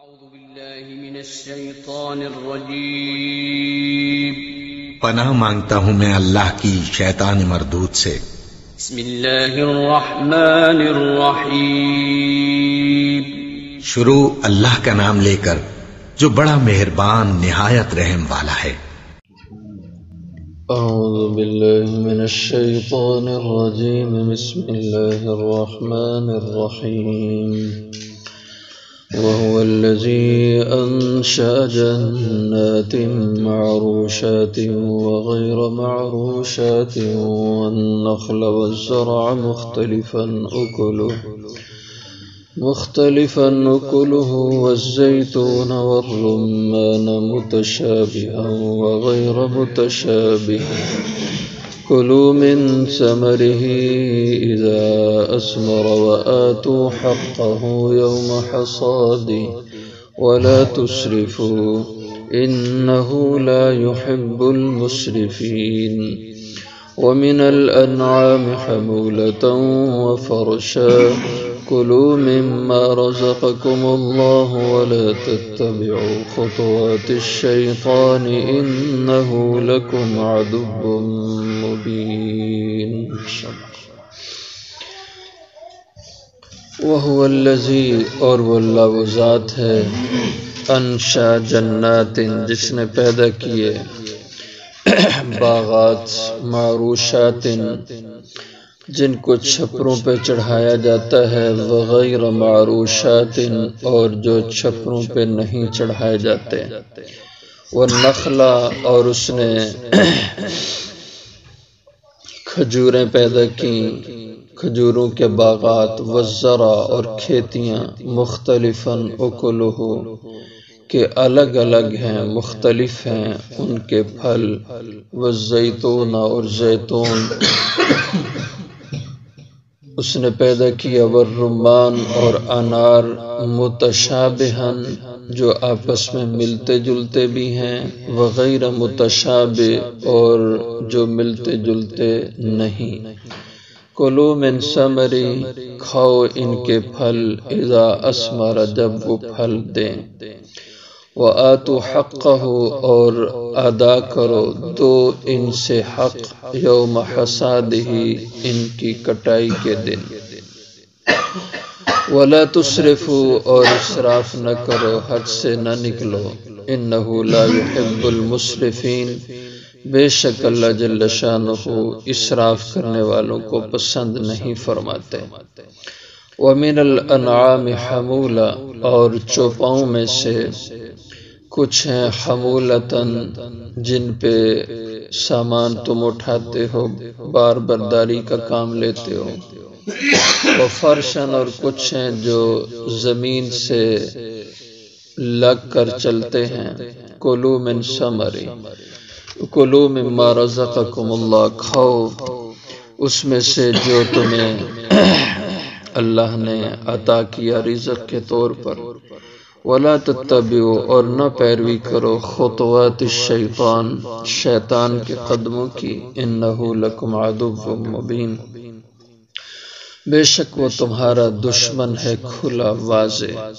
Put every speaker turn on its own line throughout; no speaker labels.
أعوذ بالله من الشيطان الرجيم
پناہ مانگتا ہوں میں اللہ کی شیطان مردود سے۔
بسم الله الرحمن الرحيم
شروع اللہ کا نام لے کر جو بڑا مہربان نہایت رحم والا ہے۔
أعوذ بالله من الشيطان الرجيم بسم الله الرحمن الرحيم وهو الذي أنشأ جنات معروشات وغير معروشات والنخل والزرع مختلفا أكله والزيتون والرمان متشابها وغير متشابه كلوا من ثمره إذا أثمر وآتوا حقه يوم حصاده ولا تسرفوا إنه لا يحب المسرفين ومن الأنعام حمولة وفرشا كلوا مما رزقكم الله ولا تتبعوا خطوات الشيطان إنه لكم عدو مبين وهو الذي اور وہ اللہ وہ ذات ہے انشا جنات جس نے پیدا کیے باغات معروشات جن کو چھپروں پہ چڑھایا جاتا ہے وغیر معروشات اور جو چھپروں پہ نہیں چڑھائے جاتے والنخلا اور اس نے کھجوریں پیدا کی کھجوروں کے باغات والزرع اور کھیتیاں مختلفاً اکلہ کہ الگ الگ ہیں مختلف ہیں ان کے پھل والزیتون اور زیتون اس نے پیدا کیا والرمان اور انار متشابہن جو آپس میں ملتے جلتے بھی ہیں وغیر متشابہ اور جو ملتے جلتے نہیں کلوا من ثمری کھاؤ ان کے پھل اذا اثمر جب وہ پھل دیں وآتوا حقہ اور ادا کرو دو ان سے حق یوم حصادہ ان کی کٹائی کے دن ولا تسرفوا اور اسراف نہ کرو حد سے نہ نکلو انہ لا يحب المسرفین بے شک اللہ جل شانہ اسراف کرنے والوں کو پسند نہیں فرماتے ومن الانعام حمولہ اور چوپاؤں میں سے کچھ ہیں حمولتاً جن پہ سامان تم اٹھاتے ہو بار برداری کا کام لیتے ہو وفرشن اور کچھ ہیں جو زمین سے لگ کر چلتے ہیں کلوا من ثمری کلوا مما رزقکم اللہ کھاؤ اس میں سے جو تمہیں اللہ نے عطا کیا رزق کے طور پر ولا تتبعوا اور نہ پیروی کرو خطوات الشیطان شیطان کے قدموں کی انہ لکم عدو مبین بے شک وہ تمہارا دشمن ہے کھلا واضح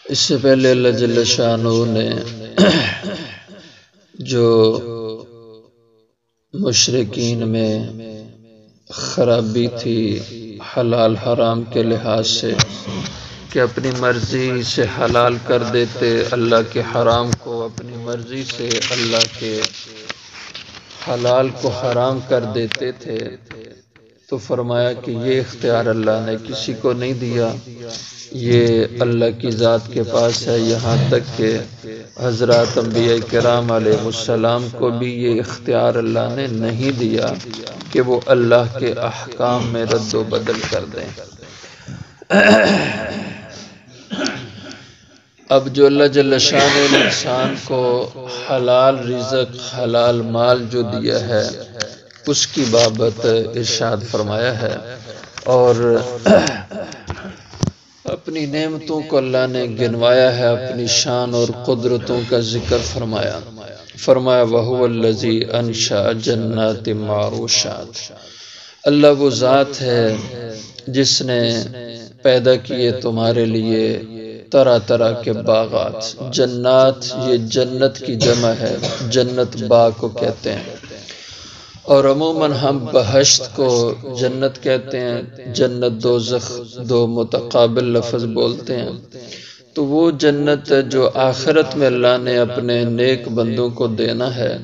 اس سے پہلے اللہ جل شانہ نے جو مشرکین میں خرابی تھی حلال حرام کے لحاظ سے کہ اپنی مرضی سے حلال کر دیتے اللہ کے حرام کو اپنی مرضی سے اللہ کے حلال کو حرام کر دیتے تھے تو فرمایا کہ یہ اختیار اللہ نے کسی کو نہیں دیا یہ اللہ کی ذات کے پاس ہے یہاں تک کہ حضرات انبیاء کرام علیہ السلام کو بھی یہ اختیار اللہ نے نہیں دیا کہ وہ اللہ کے احکام میں رد و بدل کر دیں اب جو اللہ جل شانہ نے انسان کو حلال رزق حلال مال جو دیا ہے اس کی بابت ارشاد فرمایا ہے اور اپنی نعمتوں کو اللہ نے گنوایا ہے اپنی شان اور قدرتوں کا ذکر فرمایا وَهُوَ الَّذِي أَنشَأَ جَنَّاتٍ مَعْرُوشَاتٍ اللہ وہ ذات ہے جس نے پیدا کیے تمہارے لیے طرح طرح کے باغات، جنات، یہ جنت کی جمع ہے، جنت باغ کو کہتے ہیں، اور عموماً ہم بہشت کو جنت کہتے ہیں، جنت دوزخ دو متقابل لفظ بولتے ہیں۔ تو وہ جنت جو آخرت میں اللہ نے اپنے نیک بندوں کو دینا ہے،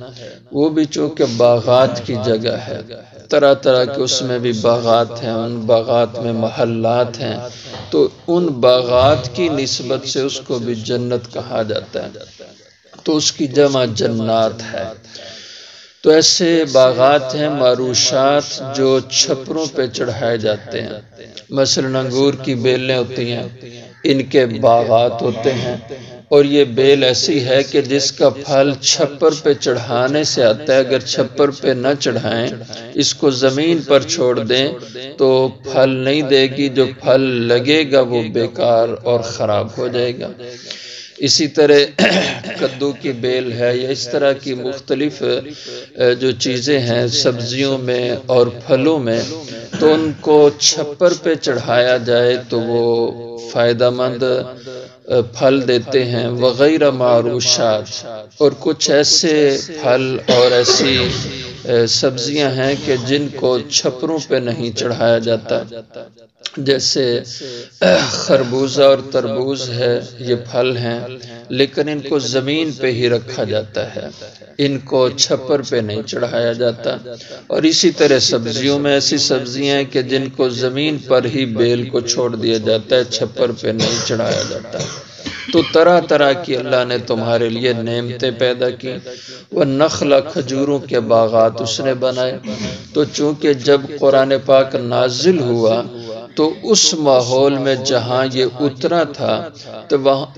وہ بھی چونکہ باغات کی جگہ ہے، طرح طرح کے اس میں بھی باغات ہیں، ان باغات میں محلات ہیں، تو ان باغات کی نسبت سے اس کو بھی جنت کہا جاتا ہے، تو اس کی جمع جنات ہے۔ تو ایسے باغات ہیں معروشات جو چھپروں پہ چڑھائے جاتے ہیں، مثلا انگور کی بیلیں ہوتی ہیں، ان کے باغات ہوتے ہیں، اور یہ بیل ایسی ہے کہ جس کا پھل چھپر پہ چڑھانے سے آتا ہے، اگر چھپر پہ نہ چڑھائیں، اس کو زمین پر چھوڑ دیں تو پھل نہیں دے گی، جو پھل لگے گا وہ بیکار اور خراب ہو جائے گا۔ اسی طرح کدو کی بیل ہے، یا اس طرح کی مختلف جو چیزیں ہیں سبزیوں میں اور پھلوں میں، تو ان کو چھپر پہ چڑھایا جائے تو وہ فائدہ مند پھل دیتے ہیں، وغیرہ معروشات۔ اور کچھ ایسے پھل اور ایسی سبزیاں ہیں کہ جن کو چھپروں پہ نہیں چڑھایا جاتا، جیسے خربوزہ اور تربوز ہے، یہ پھل ہیں لیکن ان کو زمین پہ ہی رکھا جاتا ہے، ان کو چھپر پہ نہیں چڑھایا جاتا۔ اور اسی طرح سبزیوں میں ایسی سبزیاں ہیں کہ جن کو زمین پر ہی بیل کو چھوڑ دیا جاتا ہے، چھپر پہ نہیں چڑھایا جاتا۔ تو طرح طرح کی اللہ نے تمہارے لیے نعمتیں پیدا کی، وہ نخل کھجوروں کے باغات اس نے بنائے۔ تو چونکہ جب قرآن پاک نازل ہوا تو اس ماحول میں جہاں یہ اترا تھا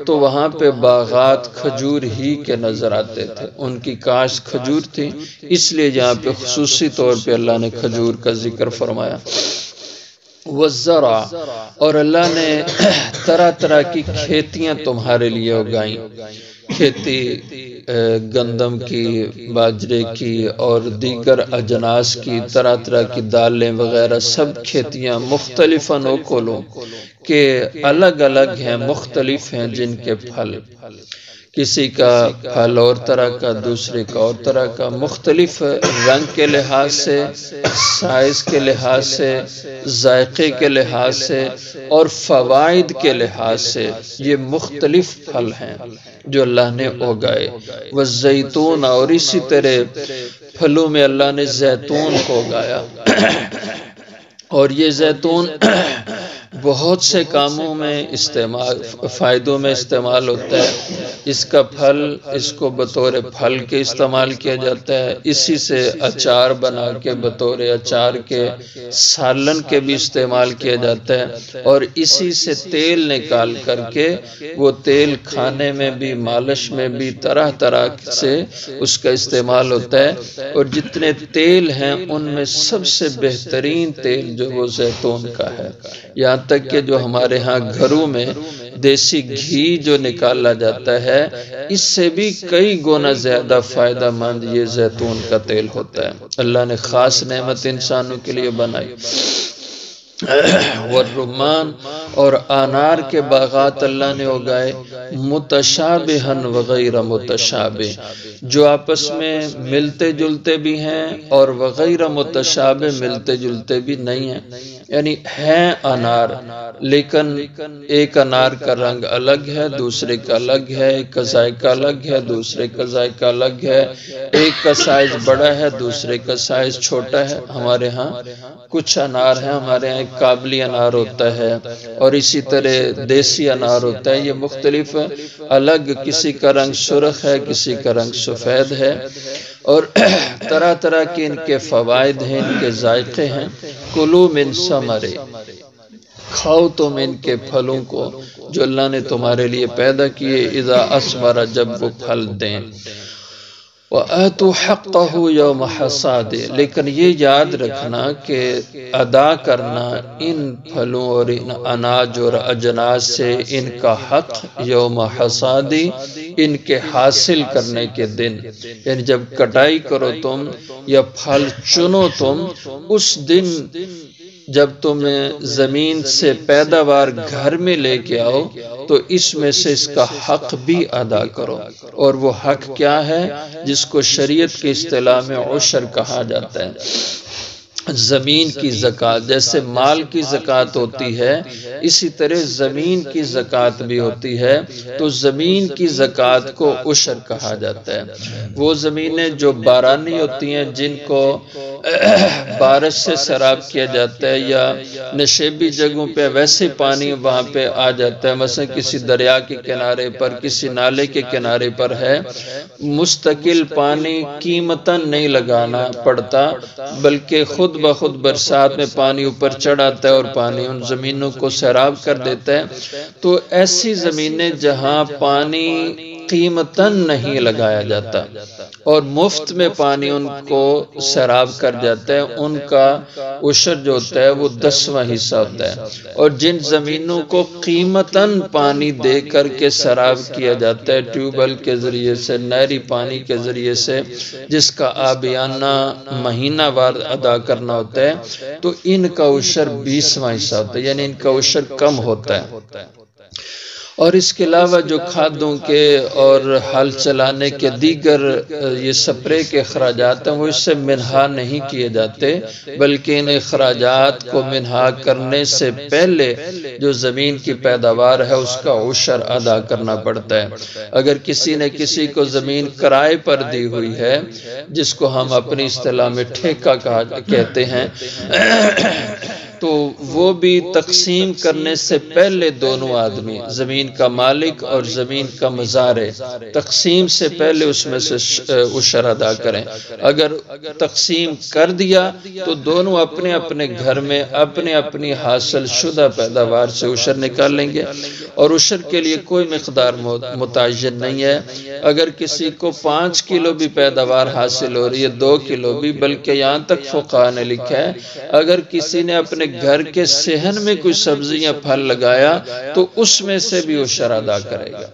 تو وہاں پہ باغات کھجور ہی کے نظر آتے تھے، ان کی کاشت کھجور تھی، اس لیے یہاں پہ خصوصی طور پہ اللہ نے کھجور کا ذکر فرمایا۔ والزرع، اور اللہ نے طرح طرح کی کھیتیاں تمہارے لیے اگائیں، کھیتی گندم کی، باجرے کی اور دیگر اجناس کی، طرح طرح کی دالیں وغیرہ، سب کھیتیاں مختلف نوکلوں کے الگ الگ ہیں، مختلف ہیں جن کے پھل، کسی کا پھل اور طرح کا، دوسرے کا اور طرح کا، مختلف رنگ کے لحاظ سے، سائز کے لحاظ سے، ذائقے کے لحاظ سے اور فوائد کے لحاظ سے، یہ مختلف پھل ہیں جو اللہ نے اگائے۔ والزیتون، اور اسی طرح پھلوں میں اللہ نے زیتون کو اگایا، اور یہ زیتون بہت سے کاموں میں فائدوں میں استعمال ہوتا ہے۔ اس کا پھل، اس کو بطور پھل کے استعمال کیا جاتا ہے، اسی سے اچار بنا کے بطور اچار کے، سالن کے بھی استعمال کیا جاتا ہے، اور اسی سے تیل نکال کر کے وہ تیل کھانے میں بھی، مالش میں بھی، طرح طرح سے اس کا استعمال ہوتا ہے۔ اور جتنے تیل ہیں ان میں سب سے بہترین تیل جو وہ زیتون کا ہے، یہاں تک کہ جو ہمارے ہاں گھروں میں دیسی گھی جو نکالا جاتا ہے، اس سے بھی کئی گنا زیادہ فائدہ مند یہ زیتون کا تیل ہوتا ہے۔ اللہ نے خاص نعمت انسانوں کے لیے بنائی۔ والرمان، اور انار کے باغات اللہ نے اگائے، متشابہن وغیر متشابہ، جو آپس میں ملتے جلتے بھی ہیں اور وغیر متشابہ، ملتے جلتے بھی نہیں ہیں، یعنی ہیں انار لیکن ایک انار کا رنگ الگ ہے، دوسرے کا الگ ہے، ایک کا ذائقہ الگ ہے، دوسرے کا ذائقہ الگ ہے، ایک کا سائز بڑا ہے، دوسرے کا سائز چھوٹا ہے۔ ہمارے ہاں کچھ انار ہیں، ہمارے ہاں ایک کابلی انار ہوتا ہے اور اسی طرح دیسی انار ہوتا ہے، یہ مختلف الگ، کسی کا رنگ سرخ ہے، کسی کا رنگ سفید ہے، اور طرح طرح کے ان کے فوائد ہیں، ان کے ذائقے ہیں۔ کلوا من ثمرہ، کھاؤ تم ان کے پھلوں کو جو اللہ نے تمہارے لیے پیدا کیے، اذا اثمر، جب وہ پھل دیں۔ وَآتُوا حَقَّهُ يَوْمَ حَصَادِهِ، لیکن یہ یاد رکھنا کہ ادا کرنا ان پھلوں اور ان اناج اور اجناس سے ان کا حق یوم حصادی، ان کے حاصل کرنے کے دن، یعنی جب کٹائی کرو تم یا پھل چنو تم، اس دن جب تم زمین سے پیداوار گھر میں لے کے آؤ تو اس میں سے اس کا حق بھی ادا کرو۔ اور وہ حق کیا ہے؟ جس کو شریعت کی اصطلاح میں عشر کہا جاتا ہے۔ زمین کی زکوٰۃ، جیسے مال کی زکوٰۃ ہوتی ہے اسی طرح زمین کی زکوٰۃ بھی ہوتی ہے، تو زمین کی زکوٰۃ کو عشر کہا جاتا ہے۔ وہ زمینیں جو بارانی ہوتی ہیں، جن کو بارش سے سیراب کیا جاتا ہے یا نشیبی جگہوں پہ ویسے پانی وہاں پہ آ جاتا ہے، مثلا کسی دریا کے کنارے پر، کسی نالے کے کنارے پر ہے، مستقل پانی قیمتاً نہیں لگانا پڑتا بلکہ خود بخود برسات میں پانی اوپر چڑھ آتا ہے اور پانی ان زمینوں کو سیراب کر دیتا ہے۔ تو ایسی زمینیں جہاں پانی قیمتاً نہیں لگایا جاتا اور مفت میں پانی ان کو سیراب کر جاتا ہے، ان کا عشر جو ہوتا ہے وہ 10واں حصہ ہوتا ہے۔ اور جن زمینوں کو قیمتاً پانی دے کر کے سیراب کیا جاتا ہے، ٹیوب ویل کے ذریعے سے، نہری پانی کے ذریعے سے، جس کا آبیانہ مہینہ وار ادا کرنا ہوتا ہے، تو ان کا عشر 20واں حصہ ہوتا ہے، یعنی ان کا عشر کم ہوتا ہے۔ اور اس کے علاوہ جو کھادوں کے اور ہل چلانے کے دیگر یہ سپرے کے اخراجات ہیں، وہ اس سے منہا نہیں کیے جاتے، بلکہ ان اخراجات کو منہا کرنے سے پہلے جو زمین کی پیداوار ہے اس کا عشر ادا کرنا پڑتا ہے۔ اگر کسی نے کسی کو زمین کرائے پر دی ہوئی ہے، جس کو ہم اپنی اصطلاح میں ٹھیکہ کہتے ہیں، تو وہ بھی تقسیم کرنے سے پہلے دونوں آدمی، زمین کا مالک اور زمین کا مزارع، تقسیم سے پہلے اس میں سے عشر ادا کریں۔ اگر تقسیم کر دیا تو دونوں اپنے اپنے گھر میں اپنے اپنی حاصل شدہ پیداوار سے عشر نکال لیں گے، اور عشر کے لیے کوئی مقدار متعین نہیں ہے۔ اگر کسی کو 5 کلو بھی پیداوار حاصل ہو رہی ہے، 2 کلو بھی، بلکہ یہاں تک فقہاء نے لکھا ہے اگر کسی نے اپنے گھر کے صحن میں کوئی سبزی یا پھل لگایا تو اس میں سے بھی عشر ادا کرے گا۔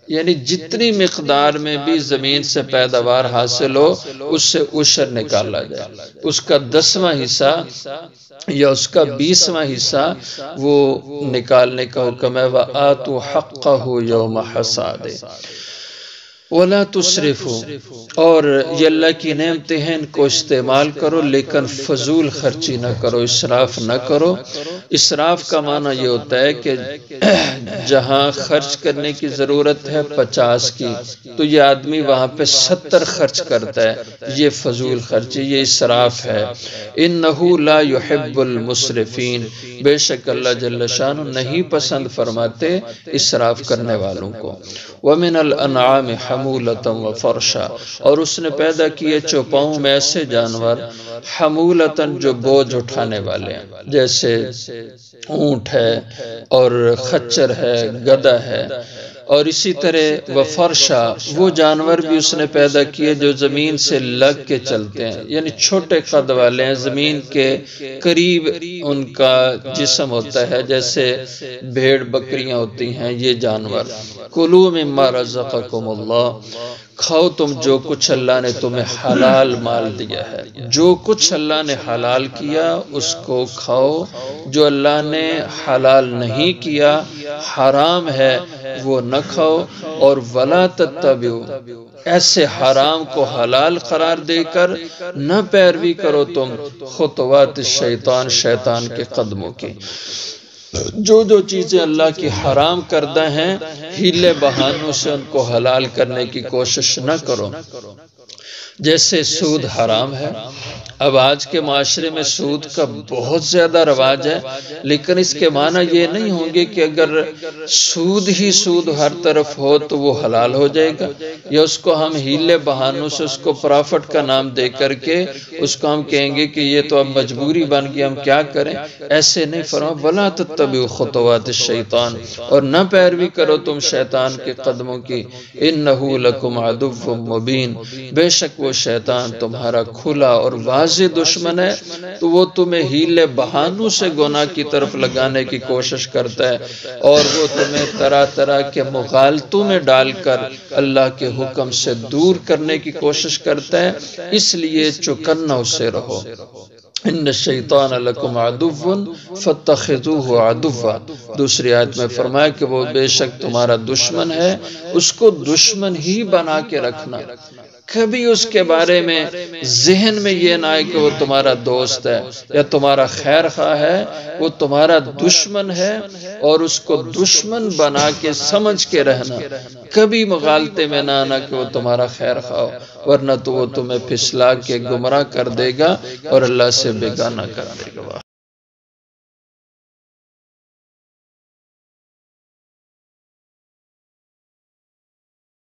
یعنی جتنی مقدار میں بھی زمین سے پیداوار حاصل ہو اس سے عشر نکالا جائے، اس کا 10واں حصہ یا اس کا 20واں حصہ وہ نکالنے کا حکم ہے۔ وَآتُوا حَقَّهُ يَوْمَ حَصَادِهِ وَلَا تُسْرِفُوا، اور یہ اللہ کی نعمتیں ہیں، ان کو استعمال کرو لیکن فضول خرچی نہ کرو، اسراف نہ کرو۔ اسراف کا معنی یہ ہوتا ہے کہ جہاں خرچ کرنے کی ضرورت ہے 50 کی، تو یہ آدمی وہاں پہ 70 خرچ کرتا ہے، یہ فضول خرچی، یہ اسراف ہے۔ إِنَّهُ لَا يُحِبُّ الْمُسْرِفِينَ، بے شک اللہ جل شانہ نہیں پسند فرماتے اسراف کرنے والوں کو۔ وَمِنَ الْأَنْعَامِ حَمُولَةً وَفَرْشًا، اور اس نے پیدا کیے چوپاؤں میں ایسے جانور، حمولتاً جو بوجھ اٹھانے والے ہیں، جیسے اونٹ ہے اور خچر ہے، گدھا ہے، اور اسی طرح وفرشا، وہ جانور بھی اس نے پیدا کیے جو زمین سے لگ کے چلتے ہیں، یعنی چھوٹے قد والے ہیں، زمین کے قریب ان کا جسم ہوتا ہے، جیسے بھیڑ بکریاں ہوتی ہیں، یہ جانور۔ کلوا مما رزقکم اللہ، کھاؤ تم جو کچھ اللہ نے تمہیں حلال مال دیا ہے، جو کچھ اللہ نے حلال کیا اس کو کھاؤ، جو اللہ نے حلال نہیں کیا، حرام ہے، وہ نہ کھاؤ۔ اور ولا تتبعوا، ایسے حرام کو حلال قرار دے کر نہ پیروی کرو تم خطوات الشیطان، شیطان کے قدموں کی۔ جو چیزیں اللہ کی حرام کردہ ہیں، ہیلے بہانوں سے ان کو حلال کرنے کی کوشش نہ کرو۔ جیسے سود حرام ہے، اب آج کے معاشرے میں سود کا بہت زیادہ رواج ہے، لیکن اس کے معنی یہ نہیں ہوں گے کہ اگر سود ہی سود ہر طرف ہو تو وہ حلال ہو جائے گا، یا اس کو ہم ہیلے بہانوں سے اس کو پرافٹ کا نام دے کر کے اس کو ہم کہیں گے کہ یہ تو اب مجبوری بن گئی، ہم کیا کریں؟ ایسے نہیں فرمایا وَلَا تَتَّبِعُوا خُطُوَاتِ الشَّيْطَانِ، اور نہ پیروی کرو تم شیطان کے قدموں کی، إِنَّهُ لَكُمْ عَدُوٌّ مُّبِينٌ، بے شک وہ شیطان تمہارا کھلا اور واضح دشمن ہے، تو وہ تمہیں ہیلے بہانوں سے گناہ کی طرف لگانے کی کوشش کرتا ہے، اور وہ تمہیں طرح طرح کے مغالطوں میں ڈال کر اللہ کے حکم سے دور کرنے کی کوشش کرتا ہے، اس لیے چوکنا اسے رہو۔ ان الشیطان لکم عدو فاتخذوہ عدوا، دوسری آیت میں فرمایا کہ وہ بے شک تمہارا دشمن ہے، اس کو دشمن ہی بنا کے رکھنا، کبھی اس کے بارے میں ذہن میں یہ نہ آئے کہ وہ تمہارا دوست ہے یا تمہارا خیر خواہ ہے، وہ تمہارا دشمن ہے، اور اس کو دشمن بنا کے سمجھ کے رہنا، کبھی مغالطے میں نہ آنا کہ وہ تمہارا خیر خواہ، ورنہ تو وہ تمہیں پھسلا کے گمراہ کر دے گا اور اللہ سے بیگانہ کر دے گا۔